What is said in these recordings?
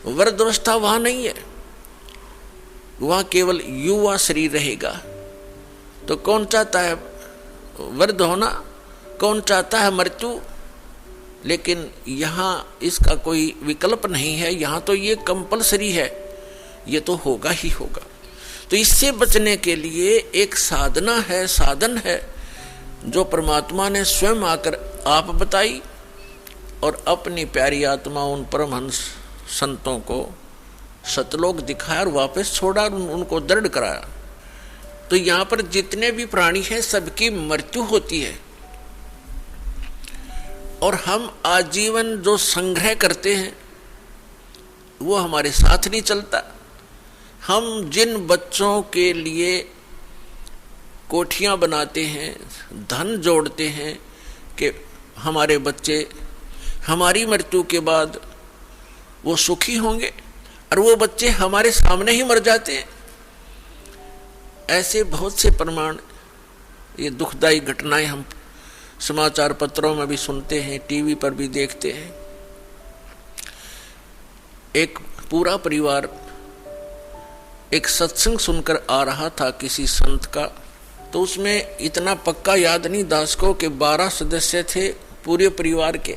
वृद्धावस्था वहां नहीं है, वहां केवल युवा शरीर रहेगा। तो कौन चाहता है वृद्ध होना, कौन चाहता है मृत्यु? लेकिन यहाँ इसका कोई विकल्प नहीं है, यहाँ तो ये कंपलसरी है, ये तो होगा ही होगा। तो इससे बचने के लिए एक साधना है, साधन है, जो परमात्मा ने स्वयं आकर आप बताई और अपनी प्यारी आत्मा उन परमहंस संतों को सतलोक दिखाया और वापस छोड़ा और उनको दृढ़ कराया। तो यहाँ पर जितने भी प्राणी हैं सबकी मृत्यु होती है, और हम आजीवन जो संग्रह करते हैं वो हमारे साथ नहीं चलता। हम जिन बच्चों के लिए कोठियाँ बनाते हैं, धन जोड़ते हैं कि हमारे बच्चे हमारी मृत्यु के बाद वो सुखी होंगे, और वो बच्चे हमारे सामने ही मर जाते हैं। ऐसे बहुत से प्रमाण, ये दुखदायी घटनाएं हम समाचार पत्रों में भी सुनते हैं, टीवी पर भी देखते हैं। एक पूरा परिवार एक सत्संग सुनकर आ रहा था किसी संत का, तो उसमें इतना पक्का याद नहीं दास को कि 12 सदस्य थे पूरे परिवार के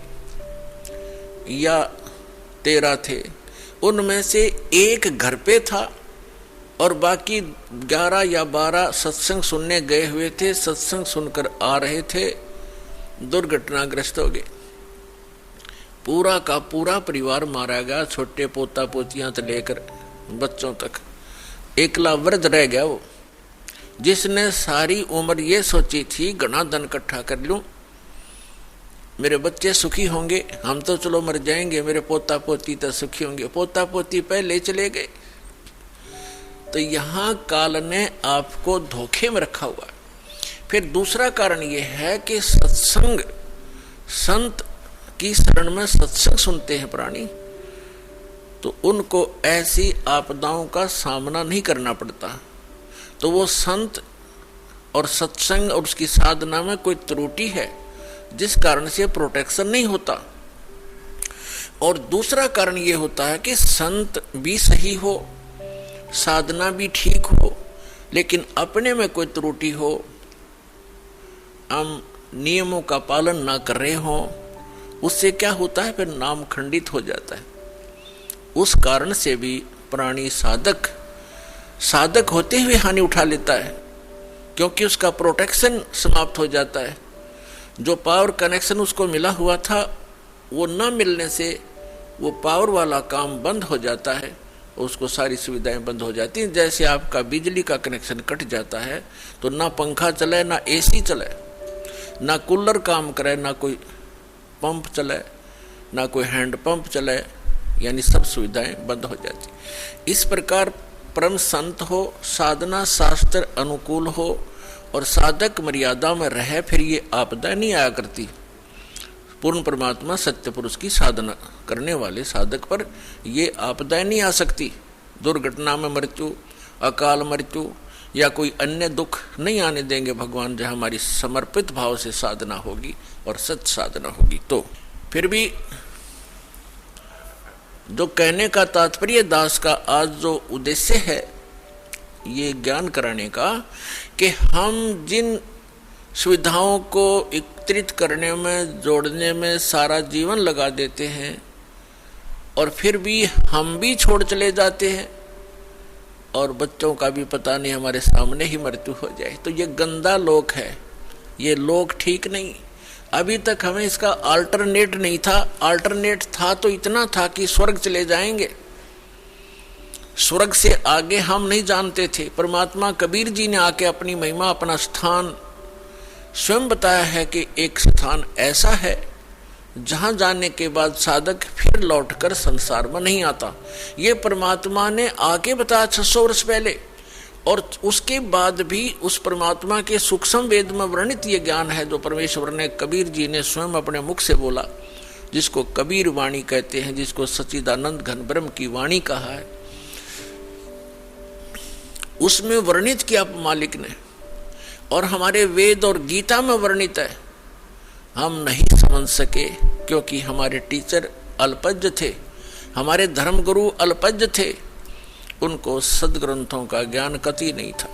या 13 थे। उनमें से एक घर पे था और बाकी 11 या 12 सत्संग सुनने गए हुए थे, सत्संग सुनकर आ रहे थे, दुर्घटनाग्रस्त हो गए। पूरा का पूरा परिवार मारा गया, छोटे पोता पोतियां से लेकर बच्चों तक। एकला वृद्ध रह गया वो, जिसने सारी उम्र ये सोची थी घना धन इकट्ठा कर लूं, मेरे बच्चे सुखी होंगे, हम तो चलो मर जाएंगे, मेरे पोता पोती तो सुखी होंगे। पोता पोती पहले चले गए। तो यहाँ काल ने आपको धोखे में रखा हुआ। फिर दूसरा कारण ये है कि सत्संग, संत की शरण में सत्संग सुनते हैं प्राणी, तो उनको ऐसी आपदाओं का सामना नहीं करना पड़ता। तो वो संत और सत्संग और उसकी साधना में कोई त्रुटि है जिस कारण से प्रोटेक्शन नहीं होता। और दूसरा कारण ये होता है कि संत भी सही हो, साधना भी ठीक हो, लेकिन अपने में कोई त्रुटि हो, हम नियमों का पालन ना कर रहे हो, उससे क्या होता है, फिर नाम खंडित हो जाता है। उस कारण से भी प्राणी साधक होते हुए हानि उठा लेता है, क्योंकि उसका प्रोटेक्शन समाप्त हो जाता है। जो पावर कनेक्शन उसको मिला हुआ था वो न मिलने से वो पावर वाला काम बंद हो जाता है, उसको सारी सुविधाएं बंद हो जाती हैं। जैसे आपका बिजली का कनेक्शन कट जाता है तो ना पंखा चले, ना एसी चले, ना कूलर काम करे, ना कोई पंप चले, ना कोई हैंड पंप चले, यानी सब सुविधाएं बंद हो जाती। इस प्रकार परम संत हो, साधना शास्त्र अनुकूल हो और साधक मर्यादा में रहे, फिर ये आपदा नहीं आया करती। पूर्ण परमात्मा सत्य पुरुष की साधना करने वाले साधक पर ये आपदाएं नहीं आ सकती। दुर्घटना में मृत्यु, अकाल मृत्यु या कोई अन्य दुख नहीं आने देंगे भगवान, जहाँ हमारी समर्पित भाव से साधना होगी और सत्य साधना होगी। तो फिर भी जो कहने का तात्पर्य दास का आज जो उद्देश्य है ये ज्ञान कराने का, कि हम जिन सुविधाओं को एकत्रित करने में, जोड़ने में सारा जीवन लगा देते हैं और फिर भी हम भी छोड़ चले जाते हैं और बच्चों का भी पता नहीं, हमारे सामने ही मृत्यु हो जाए, तो ये गंदा लोक है, ये लोक ठीक नहीं। अभी तक हमें इसका अल्टरनेट नहीं था। अल्टरनेट था तो इतना था कि स्वर्ग चले जाएंगे, स्वर्ग से आगे हम नहीं जानते थे। परमात्मा कबीर जी ने आके अपनी महिमा, अपना स्थान स्वयं बताया है कि एक स्थान ऐसा है जहां जाने के बाद साधक फिर लौटकर संसार में नहीं आता। ये परमात्मा ने आके बताया 600 वर्ष पहले, और उसके बाद भी उस परमात्मा के सूक्ष्म वेद में वर्णित ये ज्ञान है जो परमेश्वर ने, कबीर जी ने स्वयं अपने मुख से बोला, जिसको कबीर वाणी कहते हैं, जिसको सच्चिदानंद घन ब्रह्म की वाणी कहा है। उसमें वर्णित किया मालिक ने, और हमारे वेद और गीता में वर्णित है। हम नहीं समझ सके क्योंकि हमारे टीचर अल्पज्ञ थे, हमारे धर्मगुरु अल्पज्ञ थे, उनको सदग्रंथों का ज्ञान कतई नहीं था।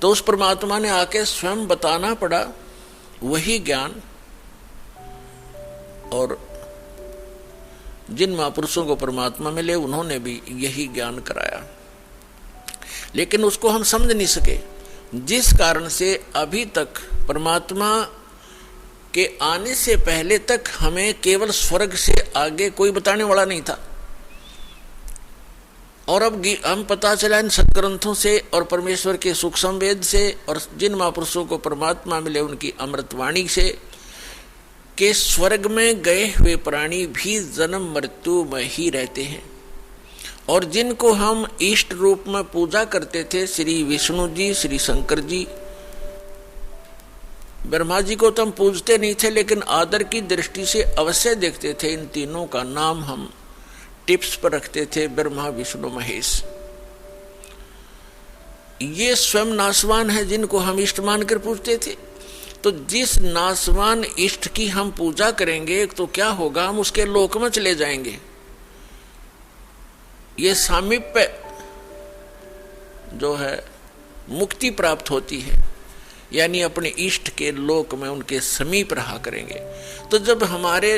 तो उस परमात्मा ने आके स्वयं बताना पड़ा वही ज्ञान, और जिन महापुरुषों को परमात्मा मिले उन्होंने भी यही ज्ञान कराया, लेकिन उसको हम समझ नहीं सके, जिस कारण से अभी तक परमात्मा के आने से पहले तक हमें केवल स्वर्ग से आगे कोई बताने वाला नहीं था। और अब हम पता चला इन सदग्रंथों से और परमेश्वर के सूक्ष्म वेद से और जिन महापुरुषों को परमात्मा मिले उनकी अमृतवाणी से कि स्वर्ग में गए हुए प्राणी भी जन्म मृत्यु में ही रहते हैं। और जिनको हम इष्ट रूप में पूजा करते थे, श्री विष्णु जी, श्री शंकर जी, ब्रह्मा जी को तो हम पूजते नहीं थे, लेकिन आदर की दृष्टि से अवश्य देखते थे। इन तीनों का नाम हम टिप्स पर रखते थे, ब्रह्मा विष्णु महेश। ये स्वयं नासवान है जिनको हम इष्ट मानकर पूजते थे। तो जिस नासवान इष्ट की हम पूजा करेंगे तो क्या होगा, हम उसके लोक में चले जाएंगे। ये सामीप्य जो है मुक्ति प्राप्त होती है, यानी अपने इष्ट के लोक में उनके समीप रहा करेंगे। तो जब हमारे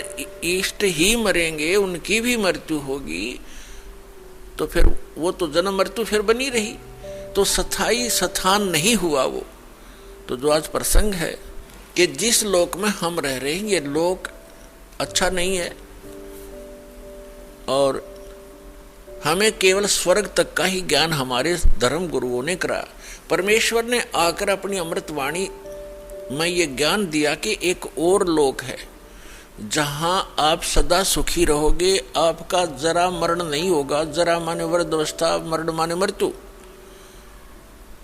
इष्ट ही मरेंगे, उनकी भी मृत्यु होगी, तो फिर वो तो जन्म मृत्यु फिर बनी रही, तो स्थायी स्थान नहीं हुआ वो। तो जो आज प्रसंग है कि जिस लोक में हम रह रहे हैं ये लोक अच्छा नहीं है, और हमें केवल स्वर्ग तक का ही ज्ञान हमारे धर्म गुरुओं ने कराया। परमेश्वर ने आकर अपनी अमृतवाणी में ये ज्ञान दिया कि एक और लोक है जहां आप सदा सुखी रहोगे, आपका जरा मरण नहीं होगा। जरा माने वृद्धावस्था, मरण माने मृत्यु।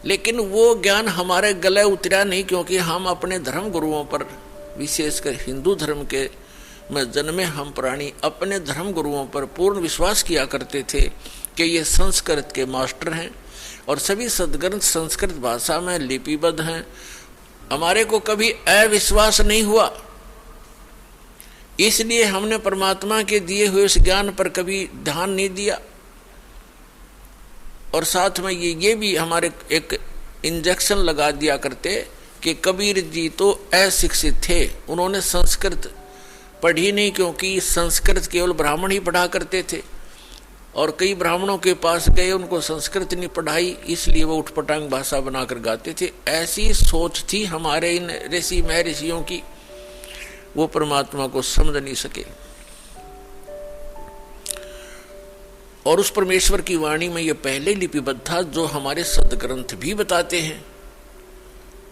लेकिन वो ज्ञान हमारे गले उतरा नहीं, क्योंकि हम अपने धर्म गुरुओं पर, विशेषकर हिंदू धर्म के में जन्मे हम प्राणी, अपने धर्म गुरुओं पर पूर्ण विश्वास किया करते थे कि ये संस्कृत के मास्टर हैं और सभी सदग्रंथ संस्कृत भाषा में लिपिबद्ध हैं। हमारे को कभी अविश्वास नहीं हुआ, इसलिए हमने परमात्मा के दिए हुए उस ज्ञान पर कभी ध्यान नहीं दिया। और साथ में ये भी हमारे एक इंजेक्शन लगा दिया करते कि कबीर जी तो अशिक्षित थे, उन्होंने संस्कृत पढ़ी नहीं, क्योंकि संस्कृत केवल ब्राह्मण ही पढ़ा करते थे। और कई ब्राह्मणों के पास गए, उनको संस्कृत नहीं पढ़ाई, इसलिए वो उठपटांग भाषा बनाकर गाते थे। ऐसी सोच थी हमारे इन ऋषि महर्षियों की, वो परमात्मा को समझ नहीं सके। और उस परमेश्वर की वाणी में ये पहले लिपिबद्ध था, जो हमारे सदग्रंथ भी बताते हैं।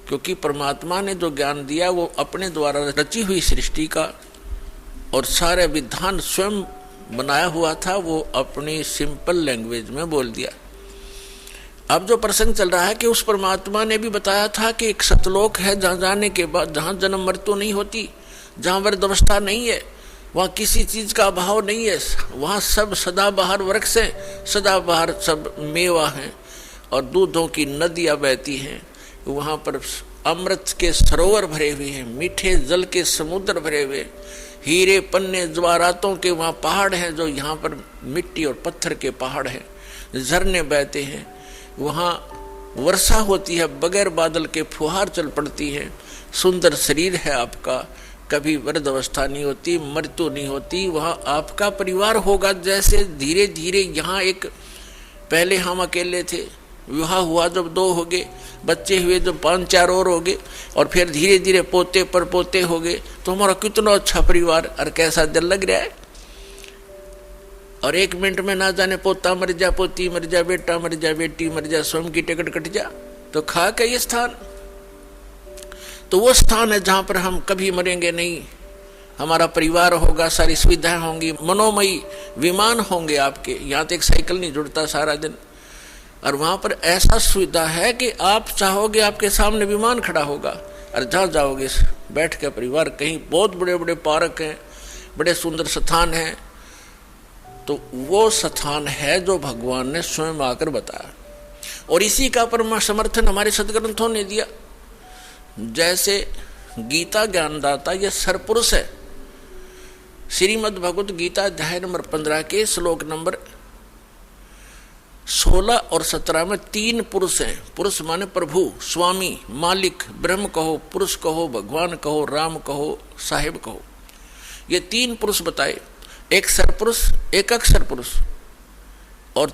क्योंकि परमात्मा ने जो ज्ञान दिया वो अपने द्वारा रची हुई सृष्टि का और सारे विधान स्वयं बनाया हुआ था, वो अपनी सिंपल लैंग्वेज में बोल दिया। अब जो प्रसंग चल रहा है कि उस परमात्मा ने भी बताया था कि एक सतलोक है जहाँ जाने के बाद, जहाँ जन्म मृत्यु नहीं होती, जहाँ वृद्धावस्था नहीं है, वहाँ किसी चीज का अभाव नहीं है, वहाँ सब सदाबहार वृक्ष हैं, सदाबहार सब मेवा हैं और दूधों की नदियाँ बहती हैं। वहाँ पर अमृत के सरोवर भरे हुए हैं, मीठे जल के समुद्र भरे हुए, हीरे पन्ने जवाहरातों के वहाँ पहाड़ हैं, जो यहाँ पर मिट्टी और पत्थर के पहाड़ हैं, झरने बहते हैं, वहाँ वर्षा होती है, बगैर बादल के फुहार चल पड़ती है, सुंदर शरीर है आपका, कभी वृद्ध अवस्था नहीं होती, मृत्यु नहीं होती, वहाँ आपका परिवार होगा। जैसे धीरे धीरे यहाँ एक पहले हम अकेले थे, विवाह हुआ जब 2 हो गए, बच्चे हुए जब 5-4 और हो गए, और फिर धीरे धीरे पोते पर पोते हो गए, तो हमारा कितना अच्छा परिवार और कैसा दिल लग रहा है। और 1 मिनट में ना जाने पोता मर जा, पोती मर जा, बेटा मर जा, बेटी मर जा, स्वयं की टिकट कट जा, तो खा के ये स्थान, तो वो स्थान है जहाँ पर हम कभी मरेंगे नहीं। हमारा परिवार होगा, सारी सुविधाएं होंगी, मनोमयी विमान होंगे आपके। यहाँ तो एक साइकिल नहीं जुड़ता सारा दिन, और वहाँ पर ऐसा सुविधा है कि आप चाहोगे आपके सामने विमान खड़ा होगा, और जहाँ जाओगे बैठ के परिवार, कहीं बहुत बड़े बड़े पार्क हैं, बड़े सुंदर स्थान हैं। तो वो स्थान है जो भगवान ने स्वयं आकर बताया, और इसी का परम समर्थन हमारे सदग्रंथों ने दिया। जैसे गीता ज्ञानदाता ये सरपुरुष है, श्रीमद् भगवत गीता अध्याय नंबर 15 के श्लोक नंबर 16 और 17 में 3 पुरुष हैं। पुरुष माने प्रभु, स्वामी, मालिक, ब्रह्म कहो, पुरुष कहो, भगवान कहो, राम कहो, साहिब कहो। ये 3 पुरुष बताए, एक सरपुरुष, एक अक्षर पुरुष। और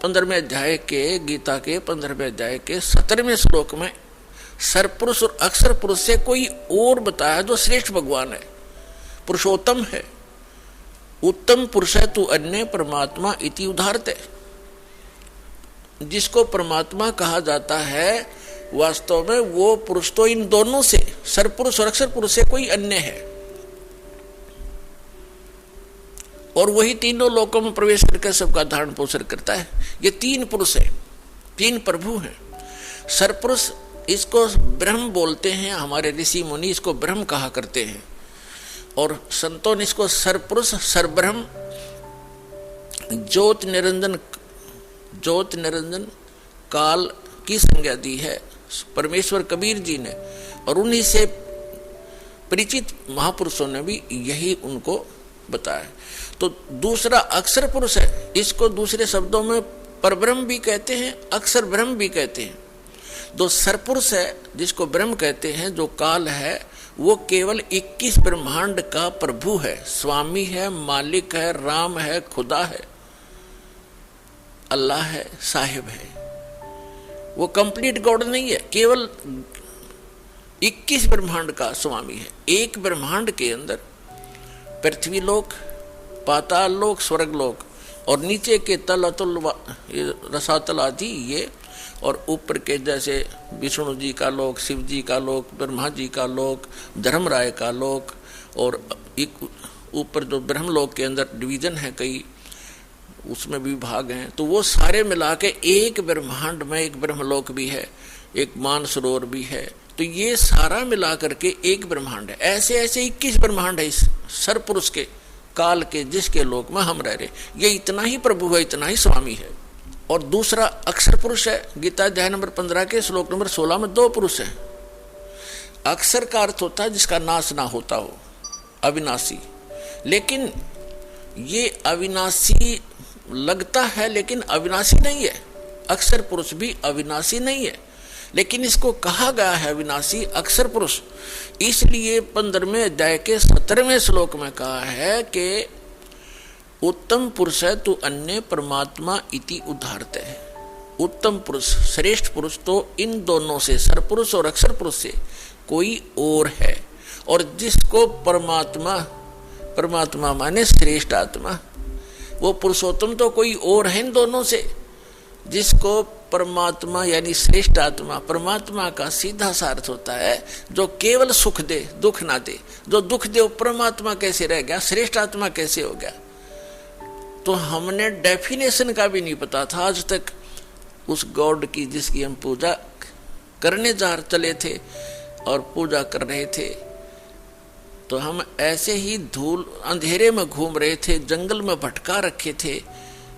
15वें अध्याय के गीता के 15वें अध्याय के 17वें श्लोक में सरपुरुष और अक्षर पुरुष से कोई और बताया जो श्रेष्ठ भगवान है, पुरुषोत्तम है। उत्तम पुरुष है तू अन्य परमात्मा इति उदाहरते। जिसको परमात्मा कहा जाता है वास्तव में वो पुरुष तो इन दोनों से, सरपुरुष और अक्षर पुरुष से कोई अन्य है। और वही तीनों लोकों में प्रवेश करके सबका धारण पोषण करता है। ये 3 पुरुष है, 3 प्रभु हैं। सरपुरुष इसको ब्रह्म बोलते हैं, हमारे ऋषि मुनि इसको ब्रह्म कहा करते हैं। और संतों ने इसको सरपुरुष, सरब्रह्म, ज्योत निरंजन काल की संज्ञा दी है परमेश्वर कबीर जी ने। और उन्हीं से परिचित महापुरुषों ने भी यही उनको बताया। तो दूसरा अक्षर पुरुष है, इसको दूसरे शब्दों में परब्रह्म भी कहते हैं, अक्षर ब्रह्म भी कहते हैं। जो सरपुरुष है जिसको ब्रह्म कहते हैं, जो काल है, वो केवल 21 ब्रह्मांड का प्रभु है, स्वामी है, मालिक है, राम है, खुदा है, अल्लाह है, साहिब है। वो कंप्लीट गॉड नहीं है, केवल 21 ब्रह्मांड का स्वामी है। एक ब्रह्मांड के अंदर पृथ्वी लोक, पाताल लोक, स्वर्ग लोक, और नीचे के तल अतुल रसातल आदि ये, और ऊपर के जैसे विष्णु जी का लोक, शिव जी का लोक, ब्रह्मा जी का लोक, धर्मराय का लोक, और एक ऊपर जो ब्रह्मलोक के अंदर डिवीजन है कई, उसमें भी भाग हैं। तो वो सारे मिला के एक ब्रह्मांड में एक ब्रह्मलोक भी है, एक मानसरोवर भी है। तो ये सारा मिला करके एक ब्रह्मांड है। ऐसे ऐसे 21 ब्रह्मांड है इस सरपुरुष के, काल के, जिसके लोक में हम रह रहे। ये इतना ही प्रभु है, इतना ही स्वामी है। और दूसरा अक्षर पुरुष है। गीता अध्याय नंबर 15 के श्लोक नंबर 16 में 2 पुरुष हैं। अक्षर का अर्थ होता है जिसका नाश ना होता हो, अविनाशी। लेकिन ये अविनाशी लगता है लेकिन अविनाशी नहीं है। अक्षर पुरुष भी अविनाशी नहीं है, लेकिन इसको कहा गया है अविनाशी अक्षर पुरुष, इसलिए 15वें अध्याय के 17वें श्लोक में कहा है कि उत्तम पुरुष है तो अन्य परमात्मा इति उदाहरते है। उत्तम पुरुष, श्रेष्ठ पुरुष तो इन दोनों से, सरपुरुष और अक्षर पुरुष से कोई और है। और जिसको परमात्मा, परमात्मा माने श्रेष्ठ आत्मा, वो पुरुषोत्तम तो कोई और है इन दोनों से। जिसको परमात्मा यानी श्रेष्ठ आत्मा, परमात्मा का सीधा सा अर्थ होता है जो केवल सुख दे, दुख ना दे। जो दुख दे वो परमात्मा कैसे रह गया, श्रेष्ठ आत्मा कैसे हो गया? तो हमने डेफिनेशन का भी नहीं पता था आज तक उस गॉड की जिसकी हम पूजा करने जा चले थे और पूजा कर रहे थे। तो हम ऐसे ही धूल अंधेरे में घूम रहे थे, जंगल में भटका रखे थे,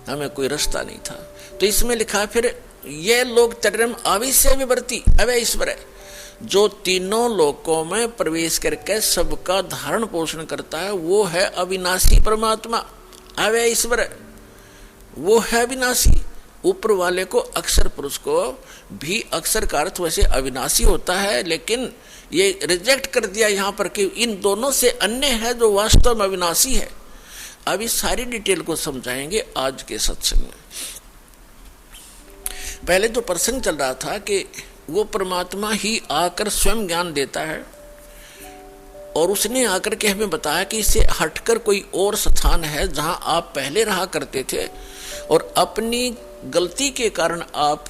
हमें कोई रास्ता नहीं था। तो इसमें लिखा फिर ये लोग चरम आविष्य विवर्ती अवय ईश्वर है, जो तीनों लोकों में प्रवेश करके सबका धारण पोषण करता है, वो है अविनाशी परमात्मा, अवय ईश्वर है, वो है अविनाशी। ऊपर वाले को अक्षर पुरुष को भी अक्षर का अर्थ वैसे अविनाशी होता है, लेकिन ये रिजेक्ट कर दिया यहाँ पर कि इन दोनों से अन्य है जो वास्तव में अविनाशी है। अब इस सारी डिटेल को समझाएंगे आज के सत्संग में। पहले जो प्रसंग चल रहा था कि वो परमात्मा ही आकर स्वयं ज्ञान देता है, और उसने आकर के हमें बताया कि इससे हटकर कोई और स्थान है जहां आप पहले रहा करते थे, और अपनी गलती के कारण आप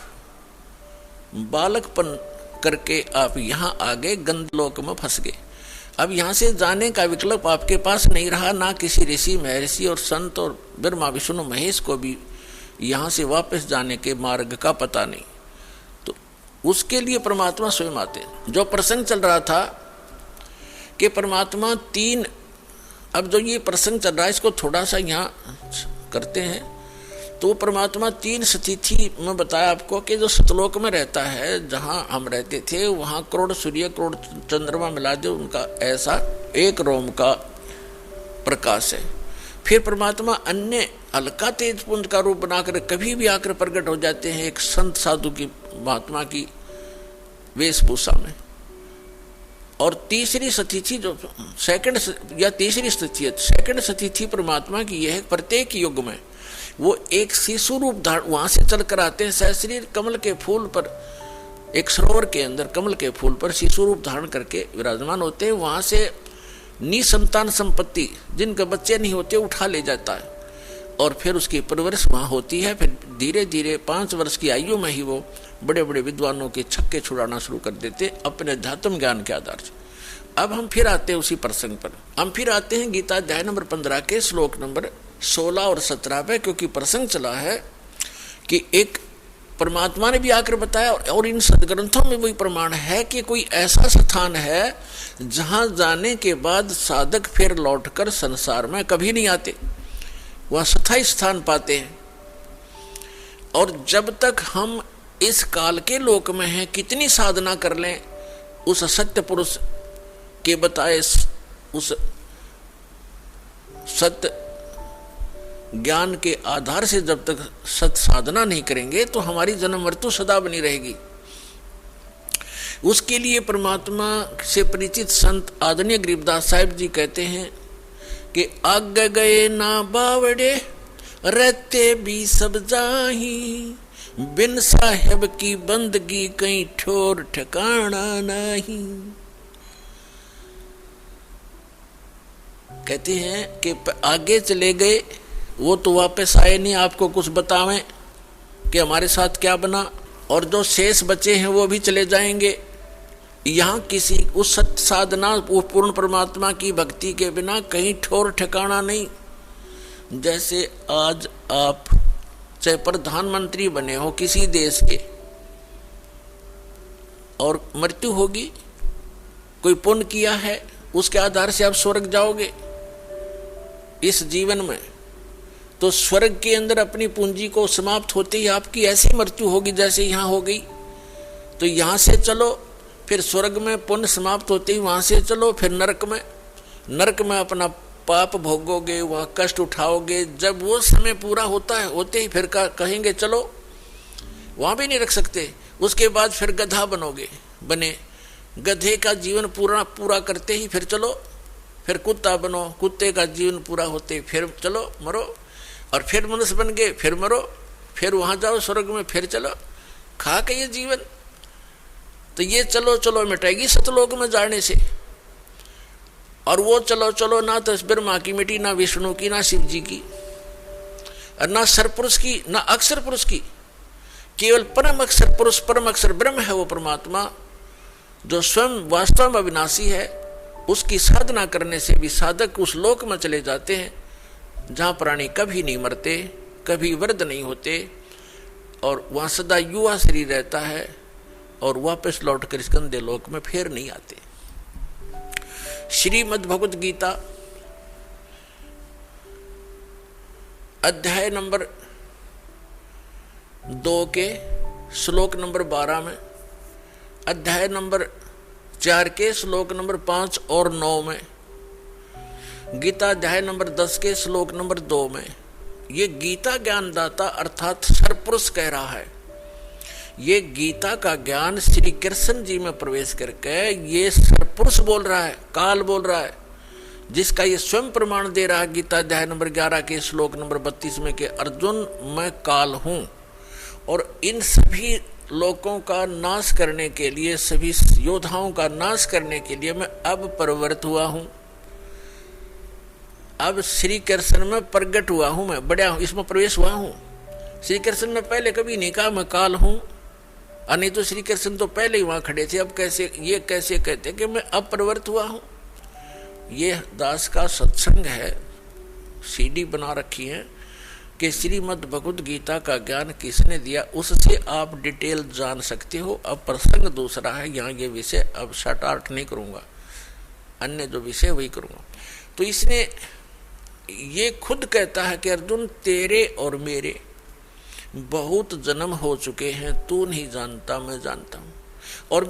बालकपन करके आप यहां आ गए, गंधलोक में फंस गए। अब यहां से जाने का विकल्प आपके पास नहीं रहा, ना किसी ऋषि महर्षि और संत और ब्रह्मा विष्णु महेश को भी यहां से वापस जाने के मार्ग का पता नहीं। तो उसके लिए परमात्मा स्वयं आते। जो प्रसंग चल रहा था कि परमात्मा 3, अब जो ये प्रसंग चल रहा है इसको थोड़ा सा यहाँ करते हैं। तो परमात्मा 3 स्थिति में बताया आपको कि जो सतलोक में रहता है, जहाँ हम रहते थे, वहाँ करोड़ सूर्य करोड़ चंद्रमा मिला दे उनका ऐसा एक रोम का प्रकाश है। फिर परमात्मा अन्य हल्का तेज पुंज का रूप बनाकर कभी भी आकर प्रकट हो जाते हैं एक संत साधु की महात्मा की वेशभूषा में। और तीसरी स्थिति जो सेकंड या तीसरी स्थिति, सेकंड स्थिति परमात्मा की यह है, प्रत्येक युग में वो एक शिशु रूप धारण, वहां से चलकर आते हैं सहस्रीर कमल के फूल पर, एक सरोवर के अंदर कमल के फूल पर शिशु रूप धारण करके विराजमान होते हैं। वहां से निसंतान संपत्ति, जिनके बच्चे नहीं होते, उठा ले जाता है और फिर उसकी परवरिश वहां होती है। फिर धीरे धीरे 5 वर्ष की आयु में ही वो बड़े बड़े विद्वानों के छक्के छुड़ाना शुरू कर देते अपने अध्यात्म ज्ञान के आधार से। अब हम फिर आते हैं उसी प्रसंग पर, हम फिर आते हैं गीता अध्याय नंबर 15 के श्लोक नंबर 16 और 17 पे, क्योंकि प्रसंग चला है कि एक परमात्मा ने भी आकर बताया और इन सदग्रंथों में वही प्रमाण है कि कोई ऐसा स्थान है जहां जाने के बाद साधक फिर लौटकर संसार में कभी नहीं आते, वह स्थायी स्थान पाते हैं। और जब तक हम इस काल के लोक में हैं, कितनी साधना कर लें, उस सत्य पुरुष के बताए उस सत्य ज्ञान के आधार से जब तक सत साधना नहीं करेंगे तो हमारी जन्म मृत्यु सदा बनी रहेगी। उसके लिए परमात्मा से परिचित संत आदरणीय गरीबदास साहिब जी कहते हैं कि आगे गए ना बावड़े रहते भी सब जाही, बिन साहेब की बंदगी कहीं ठोर ठिकाना नहीं। कहते हैं कि आगे चले गए, वो तो वापस आए नहीं आपको कुछ बतावें कि हमारे साथ क्या बना, और जो शेष बचे हैं वो भी चले जाएंगे। यहाँ किसी उस सत्य साधना, वो पूर्ण परमात्मा की भक्ति के बिना कहीं ठोर ठिकाना नहीं। जैसे आज आप चाहे प्रधानमंत्री बने हो किसी देश के और मृत्यु होगी, कोई पुण्य किया है उसके आधार से आप स्वर्ग जाओगे इस जीवन में, तो स्वर्ग के अंदर अपनी पूंजी को समाप्त होते ही आपकी ऐसी मृत्यु होगी जैसे यहाँ हो गई। तो यहाँ से चलो, फिर स्वर्ग में पुण्य समाप्त होते ही वहां से चलो, फिर नरक में अपना पाप भोगोगे, वहां कष्ट उठाओगे। जब वो समय पूरा होता है, होते ही फिर कहेंगे चलो, वहां भी नहीं रख सकते। उसके बाद फिर गधा बने गधे का जीवन पूरा करते ही फिर चलो, फिर कुत्ता बनो, कुत्ते का जीवन पूरा होते फिर चलो मरो, और फिर मनुष्य बन गए फिर मरो, फिर वहां जाओ स्वर्ग में, फिर चलो, खा के ये जीवन। तो ये चलो चलो मिटाएगी सतलोक में जाने से। और वो चलो चलो ना तो ब्रह्मा की मिटी, ना विष्णु की, ना शिव जी की, और ना सरपुरुष की, ना अक्षर पुरुष की, केवल परम अक्षर पुरुष, परम अक्षर ब्रह्म है वो परमात्मा जो स्वयं वास्तव में अविनाशी है। उसकी साधना करने से भी साधक उस लोक में चले जाते हैं जहां प्राणी कभी नहीं मरते, कभी वृद्ध नहीं होते, और वहां सदा युवा शरीर रहता है, और वापस लौटकर इस गंदे लोक में फिर नहीं आते। श्रीमद् भगवत गीता अध्याय नंबर 2 के श्लोक नंबर 12 में, अध्याय नंबर 4 के श्लोक नंबर 5 और 9 में, गीता अध्याय नंबर 10 के श्लोक नंबर 2 में, ये गीता ज्ञानदाता अर्थात सरपुरुष कह रहा है। ये गीता का ज्ञान श्री कृष्ण जी में प्रवेश करके ये सरपुरुष बोल रहा है, काल बोल रहा है, जिसका ये स्वयं प्रमाण दे रहा है गीता अध्याय नंबर 11 के श्लोक नंबर 32 में कि अर्जुन मैं काल हूं, और इन सभी लोगों का नाश करने के लिए, सभी योद्धाओं का नाश करने के लिए मैं अब प्रवृत्त हुआ हूं, अब श्री कृष्ण में प्रकट हुआ हूं, मैं बड़ा हूं, इसमें प्रवेश हुआ हूं। श्री कृष्ण ने पहले कभी नहीं कहा मैं काल हूं, नहीं तो श्री कृष्ण तो पहले ही वहां खड़े थे, अब कैसे कहते कि मैं अब प्रवृत्त हुआ हूं। ये दास का सत्संग है, सीडी बना रखी है कि श्रीमद् भगवत गीता का ज्ञान किसने दिया, उससे आप डिटेल जान सकते हो। अब प्रसंग दूसरा है, यहाँ ये विषय अब शॉर्ट आउट नहीं करूंगा, अन्य जो विषय वही करूंगा। तो इसने ये खुद कहता है कि अर्जुन तेरे और मेरे बहुत जन्म हो चुके हैं, तू नहीं जानता मैं जानता हूं, और